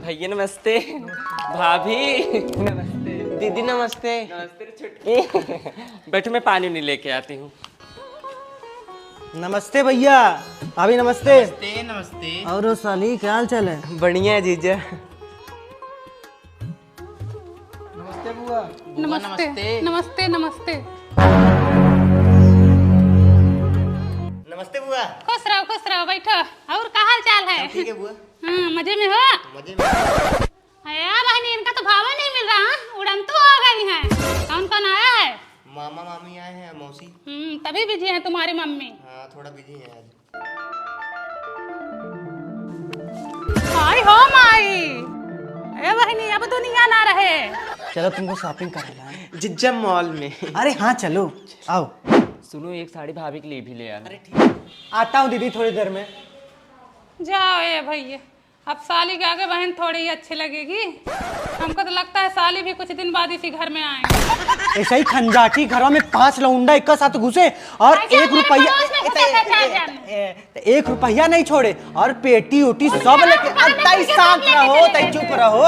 भैया नमस्ते। भाभी नमस्ते। दीदी नमस्ते। नमस्ते छुटकी। बैठो मैं पानी नहीं लेके आती हूँ। नमस्ते भैया। भाभी नमस्ते। नमस्ते नमस्ते। और साली क्या हाल चाल है? बढ़िया है जीजा। नमस्ते बुआ। नमस्ते नमस्ते नमस्ते। नमस्ते बुआ। खुश रहो बैठो। और का हाल चाल है? ठीक है बुआ। हाँ, मजे में हो? मजे में। यार बहनी इनका तो भाव नहीं मिल रहा। उड़न तो आ गई है। कौन कौन आया है? मामा मामी आए हैं, मौसी। तभी बिजी है तुम्हारी मम्मी। हाँ थोड़ा बिजी है आज। आई हो माई। ए बहनी अब दुनिया ना रहे। चलो तुमको शॉपिंग कराना है। जीजा मॉल में। अरे हाँ चलो आओ। सुनो एक साड़ी भाभी के लिए भी ले आना। अरे ठीक आता हूँ दीदी थोड़ी देर में। जाओ ये भैया। अब साली के आगे बहन थोड़ी ही अच्छी लगेगी। हमको तो लगता है साली भी कुछ दिन बाद इसी घर में आएंगे। ऐसा ही खंजाटी घरों में 5 लौंडा एक साथ घुसे और ऐसे एक हमारे रुपया पड़ोस में घुसे थे 4 जन। 1 रुपया नहीं छोड़े और पेटी उटी सब लेके। तई शांत रहो, तई चुप रहो।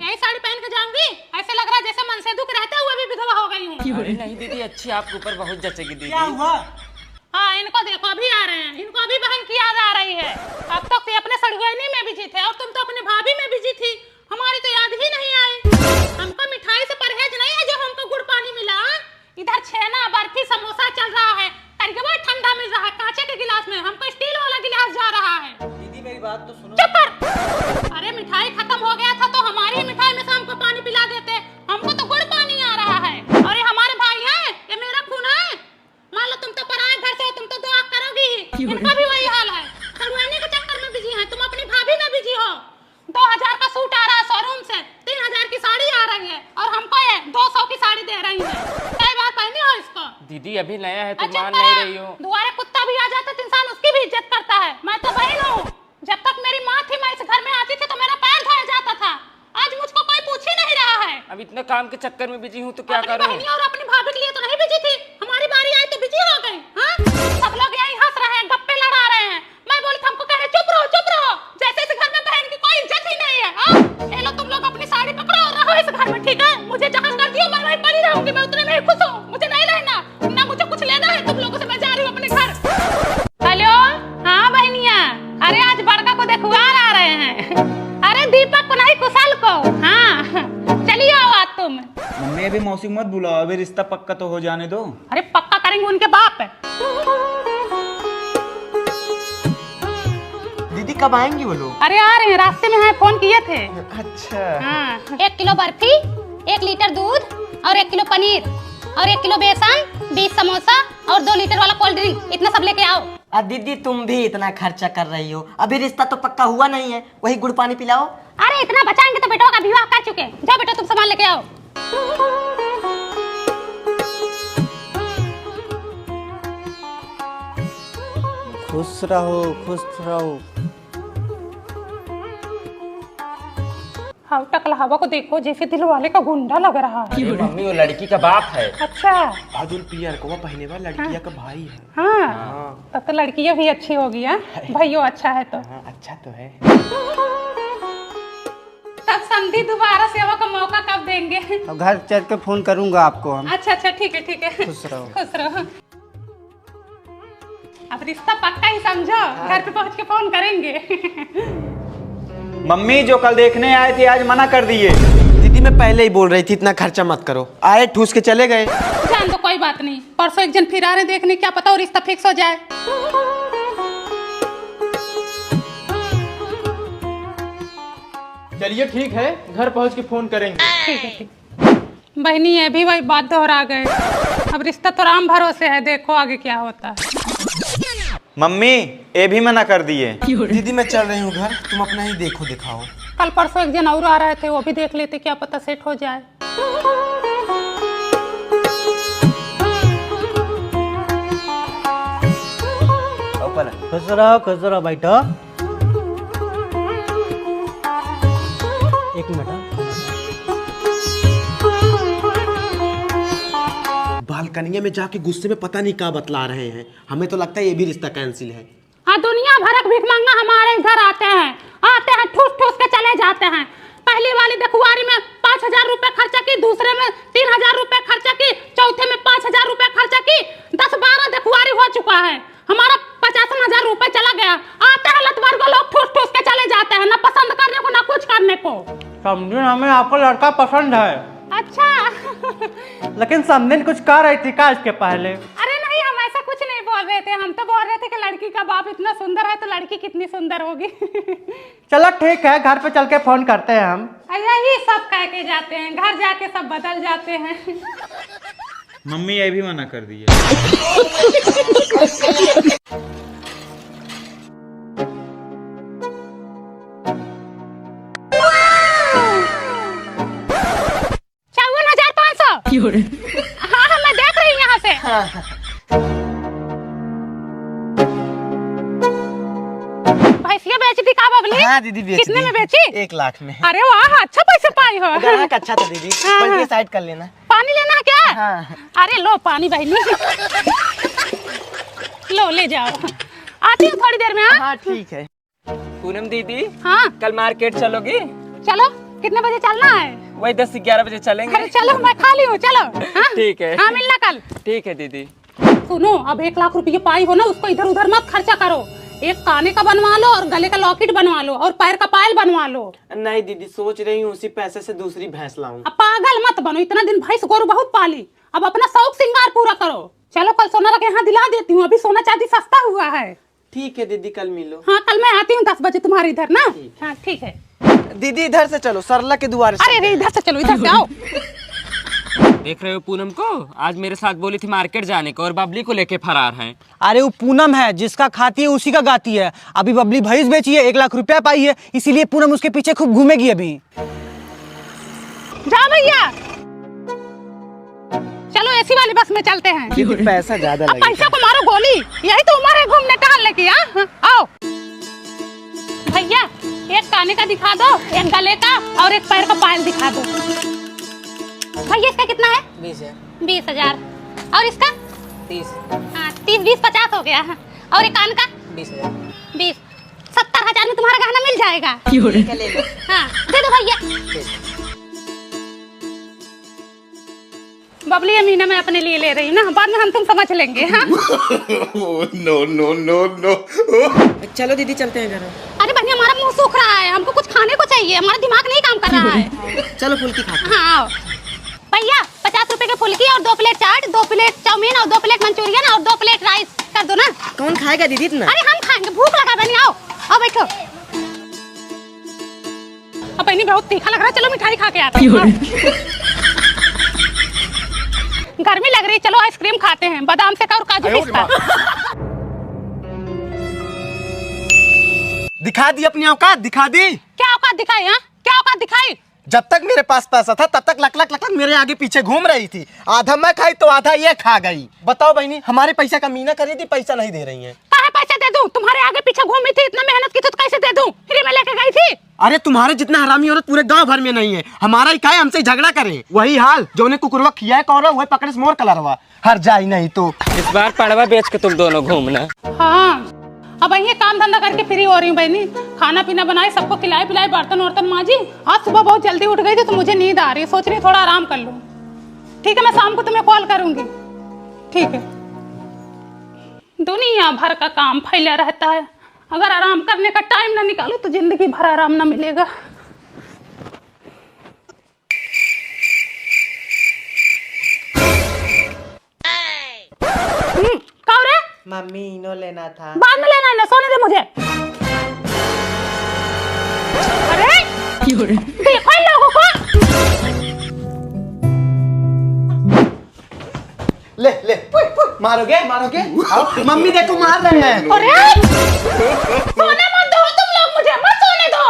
यही साड़ी पहन के जाऊंगी। ऐसे लग रहा है जैसे मन से दुख रहते हुए भी विधवा हो गई हूँ। अरे नहीं दीदी अच्छी आपके ऊपर बहुत जचेगी दीदी। क्या हुआ? हाँ इनको देखो अभी आ रहे हैं। इनको अभी बहन की याद आ रही है। अब तक तो अपने सड़गोइनी में बिजी थे और तुम तो अपने भाभी में बिजी थी। हमारी तो याद ही नहीं आई। हमको मिठाई से परहेज नहीं है जो हमको गुड़ पानी मिला। इधर छेना बर्फी समोसा चल रहा है। तरीके ठंडा मिल रहा है कांचे के गिलास में। हमको स्टील वाला गिलास जा रहा है। दीदी मेरी बात तो सुनो। चुप कर। अरे मिठाई खत्म हो गया था तो हमारी मिठाई में से हमको पानी पिला देते। हमको तो गुड़ पानी आ रहा है। अरे हमारे भाई है ये मेरा खून है। मान लो तुम तो पराए घर से हो, तुम तो दुआ करोगी ही। इनका भी वही हाल है। सड़वाने के चक्कर में बिजी है। तुम अपनी भाभी में बिजी हो। 2000 का सूट आ रहा है शोरूम से। 3000 की साड़ी आ रही है और हमको ये 200 की साड़ी दे रही है। कई बार पहनी हो इसको? दीदी अभी नया है तो अच्छा, मान नहीं रही हो। दुआरे कुत्ता भी आ जाता तो इंसान उसकी भी इज्जत करता है। मैं तो बहन हूँ। जब तक मेरी माँ थी मैं इस घर में आती थी तो मेरा पैर धोया जाता था। आज मुझको कोई पूछ ही नहीं रहा है। अब इतना काम के चक्कर में बिजी हूँ तो क्या अपनी करूँ? बहनी और अपनी भाभी के लिए तो नहीं बिजी थी। हमारी बारी आई तो बिजी हो गई। हाँ? सब लोग यही हंस रहे हैं, गप्पे लड़ा रहे हैं। मैं बोली थी हमको कह रहे चुप रहो चुप रहो। जैसे इस घर में बहन की कोई इज्जत ही नहीं है। हाँ? ये लो तुम लोग अपनी साड़ी पकड़ो और रहो इस घर में, ठीक है? मुझे जहाँ कर दियो मैं वहीं पड़ी रहूंगी। मैं उतने में ही खुश हूँ। मुझे नहीं रहना ना, मुझे कुछ लेना है तुम लोगों से। मैं जा रही हूँ अपने घर। हेलो हाँ बहनिया। अरे आज बड़का को देखवार आ रहे हैं। अरे दीपक को नहीं कुशल को। हाँ चलिए आओ आज तुम। मम्मी अभी मौसी मत बुलाओ, अभी रिश्ता पक्का तो हो जाने दो। अरे पक्का करेंगे उनके बाप है। दीदी कब आएंगी वो लोग? अरे आ रहे हैं, रास्ते में हैं, फोन किए थे। अच्छा। हाँ 1 किलो बर्फी, 1 लीटर दूध और 1 किलो पनीर और 1 किलो बेसन, 20 समोसा और 2 लीटर वाला कोल्ड ड्रिंक। इतना सब लेके आओ। दीदी तुम भी इतना खर्चा कर रही हो, अभी रिश्ता तो पक्का हुआ नहीं है, वही गुड़ पानी पिलाओ। अरे इतना बचाएंगे तो बेटों का विवाह कर चुके। जाओ बेटा तुम सामान लेके आओ। खुश रहो खुश रहो। हाँ टकला हवा को देखो जैसे दिल वाले का गुंडा लग रहा है। अरे मम्मी वो लड़की का बाप है। अच्छा बादल पियर को पहने वाला लड़किया का भाई है। हाँ तब तो लड़कियाँ भी अच्छी होगी। भाइयों अच्छा है तो। हाँ अच्छा तो है। तब समझी दोबारा सेवा का मौका कब देंगे? अब घर चल के फोन करूंगा आपको हम। अच्छा ठीक है। खुश रहो। खुश रहो। अब रिश्ता पक्का ही समझो। घर पे पहुंच के फोन करेंगे। मम्मी जो कल देखने आए थे आज मना कर दिए। दीदी मैं पहले ही बोल रही थी इतना खर्चा मत करो। आए ठूस के चले गए। जान दो कोई बात नहीं। परसों एक जन फिर आ रहे देखने, क्या पता और रिश्ता फिक्स हो जाए। चलिए ठीक है, घर पहुंच के फोन करेंगे। ठीक बहनी है भी वही बात दोहरा गए। अब रिश्ता तो राम भरोसे है, देखो आगे क्या होता है। मम्मी ये भी मना कर दिए। दीदी मैं चल रही हूँ घर, तुम अपना ही देखो दिखाओ। कल परसों एक जन और आ रहे थे, वो भी देख लेते, क्या पता सेट हो जाए। खुश रहो बैठो। एक मिनट। कन्या में जाके गुस्से में पता नहीं क्या बतला रहे हैं। हमें तो लगता है ये भी रिश्ता कैंसिल है। हाँ, दुनिया भर के भिखमंगा हमारे घर आते हैं ठूस ठूस के चले जाते हैं। पहली वाली दखुआरी में 5,000 रुपए खर्चा की, दूसरे में 3,000 रुपए खर्चा की, चौथे में 5,000 रुपए खर्चा की। 10-12 दखुआरी हो चुका है, हमारा 50,000 रुपए चला गया। आते हैं लतवर को लोग ठूस ठूस के चले जाते हैं, ना पसंद करने को ना कुछ करने को। समझे, हमें आपका लड़का पसंद है। अच्छा लेकिन समझे कुछ कह रही थी का इसके पहले? अरे नहीं, हम ऐसा कुछ नहीं बोल रहे थे। हम तो बोल रहे थे कि लड़की का बाप इतना सुंदर है तो लड़की कितनी सुंदर होगी। चलो ठीक है, घर पे चल के फोन करते हैं हम। यही सब कह के जाते हैं, घर जाके सब बदल जाते हैं। मम्मी ये भी मना कर दी है। हाँ, मैं देख रही हूँ यहाँ से। भैंसिया बेची थी का बबली? हाँ दीदी बेच कितने दी। में बेची? 1 लाख में। अरे वाह, अच्छा पैसे पाई हो। ग्राहक अच्छा था दीदी, हाँ, पर ये हाँ। साइड कर लेना। पानी लेना है क्या? हाँ। अरे लो पानी बहनी। लो ले जाओ, आती हूँ थोड़ी देर में। हाँ ठीक है। पूनम दीदी, हाँ कल मार्केट चलोगी? चलो, कितने बजे चलना है? वही 10 से 11 बजे चलेंगे। अरे चलो, मैं खाली हूँ, चलो। हाँ? ठीक है। हाँ, मिलना कल। ठीक है दीदी। सुनो, अब 1 लाख रुपए पाई हो ना, उसको इधर उधर मत खर्चा करो। एक काने का बनवा लो और गले का लॉकेट बनवा लो और पैर का पायल बनवा लो। नहीं दीदी, सोच रही हूँ उसी पैसे से दूसरी भैंस लाऊं। अब पागल मत बनो, इतना दिन भैंस गोरू बहुत पाली, अब अपना शौक श्रृंगार पूरा करो। चलो, कल सोना के यहाँ दिला देती हूँ, अभी सोना चांदी सस्ता हुआ है। ठीक है दीदी, कल मिलो। हाँ, कल मैं आती हूँ 10 बजे तुम्हारे इधर ना। हाँ ठीक है। दीदी इधर से चलो, सरला के द्वार से। अरे इधर से चलो, इधर से आओ। देख रहे हो पूनम को? आज मेरे साथ बोली थी मार्केट जाने को और बबली को लेके फरार हैं। अरे वो पूनम है, जिसका खाती है उसी का गाती है। अभी बबली भैंस बेची है, 1 लाख रुपया पाई है, इसीलिए पूनम उसके पीछे खूब घूमेगी अभी। जा भैया, चलो एसी वाली बस में चलते हैं। पैसा ज्यादा अब पैसा को मारो गोली, यही तो उम्र है घूमने टहलने की। हाँ, आओ भैया, एक काने का दिखा दो, एक गले का और एक पैर का पायल दिखा दो। भैया इसका कितना है? 20,000। और इसका? 30। हाँ, 30, 20, 50 हो गया। और एक कान का? 20,000। 20, 70,000 में तुम्हारा गहना मिल जाएगा। हाँ, दे दो भैया। बबली अमीना मैं अपने लिए ले रही हूँ ना, बाद में हम तुम समझ लेंगे। हाँ? नो। चलो दीदी चलते हैं घर। अरे बहनी, हमारा मुंह सूख रहा है, हमको कुछ खाने को चाहिए, हमारा दिमाग नहीं काम कर रहा है। चलो फुल्की खाते। हाँ आओ भैया, 50 रुपए के फुल्की और 2 प्लेट चाट, 2 प्लेट चाउमीन और 2 प्लेट मंचूरियन और 2 प्लेट राइस कर दो ना। कौन खाएगा दीदी इतना? अरे हम खाएंगे, भूख लगा बहनी। आओ आओ बैठो। अब बहनी बहुत तीखा लग रहा है, चलो मिठाई खा के आते हैं। गर्मी लग रही, चलो आइसक्रीम खाते हैं, बादाम से का और काजू पिस्ता। दिखा दी अपनी औकात, दिखा दी। क्या औकात दिखाई? हाँ, क्या औकात दिखाई? जब तक मेरे पास पैसा था तब तक लक मेरे आगे पीछे घूम रही थी। आधा मैं खाई तो आधा ये खा गई। बताओ बहनी, हमारे पैसा का मीना करी थी, पैसा नहीं दे रही है। काहे पैसे दे दूं? तुम्हारे आगे पीछे घूमी थी, इतना मेहनत की थी तो कैसे दे दूं? फ्री में लेके गई थी। अरे तुम्हारे जितना हरामी औरत पूरे गांव भर में नहीं है। हमारा ही काहे हमसे झगड़ा करे। वही हाल जो ने कुकुरवा खिया कौरा वही पकड़े से मोर कलरवा। हर जाई नहीं तो इस बार पड़वा बेच के तुम दोनों घूमना। हाँ, अब ये काम धंधा करके फ्री हो रही हूँ बहनी, खाना पीना बनाए, सबको खिलाए पिलाए, बर्तन वर्तन माजी। आज सुबह बहुत जल्दी उठ गई थी तो मुझे नींद आ रही है, सोच रही थोड़ा आराम कर लूं। ठीक है, मैं शाम को तुम्हें कॉल करूंगी। ठीक है। दुनिया भर का काम फैला रहता है, अगर आराम करने का टाइम ना निकालो तो जिंदगी भर आराम ना मिलेगा। कौन है? मम्मी इनो लेना था। बाद में लेना है ना, सोने दे मुझे। अरे देखो इन लोगों को। ले ले मारोगे आओ, मम्मी देखो मार रहे हैं। अरे सोने मत दो तुम लोग, मुझे मत सोने दो।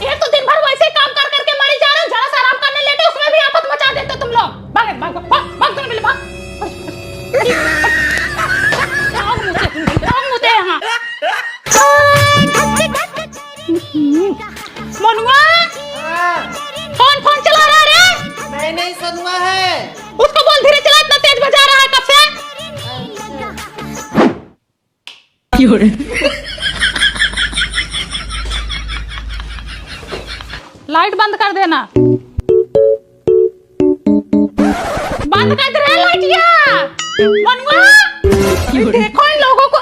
एक तो दिन भर वैसे ही काम कर करके मरी जा रहे हो, जरा सा आराम करने लेटे उसमें भी आफत मचा देते तुम लोग। भाग भाग भाग भाग दोनों मिले भाग। यहाँ मनुआ कौन फोन चला रहा है रे? मैं नहीं, सनुआ है। उसको बोल धीरे चला, इतना तेज बजा रहा है कब से। लाइट बंद कर देना। बंद कर दे लाइटिया। मनुआ, देखो इन लोगों को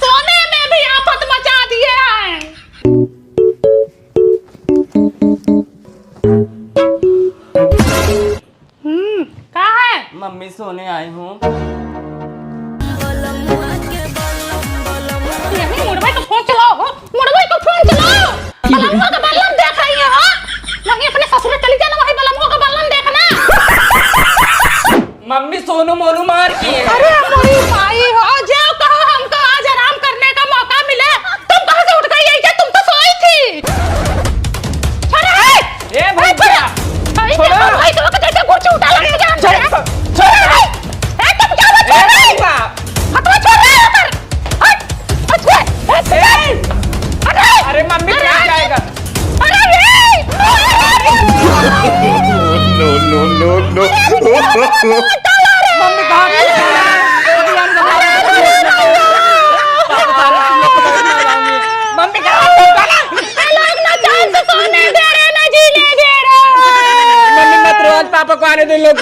सोने में भी आफत मचा दिए हैं। क्या है? मम्मी सोने आई हूँ। मुड़वे का फोन चलाओ, मुड़वे का फोन चलाओ। बलम्मा का बल्लम देख रही है, हाँ? वहीं अपने ससुर चली जाना, वहीं बलम्मा का बल्लम देखना। मम्मी सोनू मोनू मार की है। अरे मोरी माई हो, जो कहो हमको आज आराम करने का मौका मिले। तुम कहाँ से उठ गई है? तुम तो सोई थी। छोड़ो है। ए भैया, छोड़ो। भाई तो वो कैसे गुच्छी उठा लगे जान छोड़ो है। ए तुम क्या बच रहे हो? हटवा छोड़ रहे हो कर। हट अरे अरे मम्मी क्या जाएगा? मम्मी सोने दे रहे ना जीने दे रहे। मम्मी मत रो, आज पापा को आने दे लोग।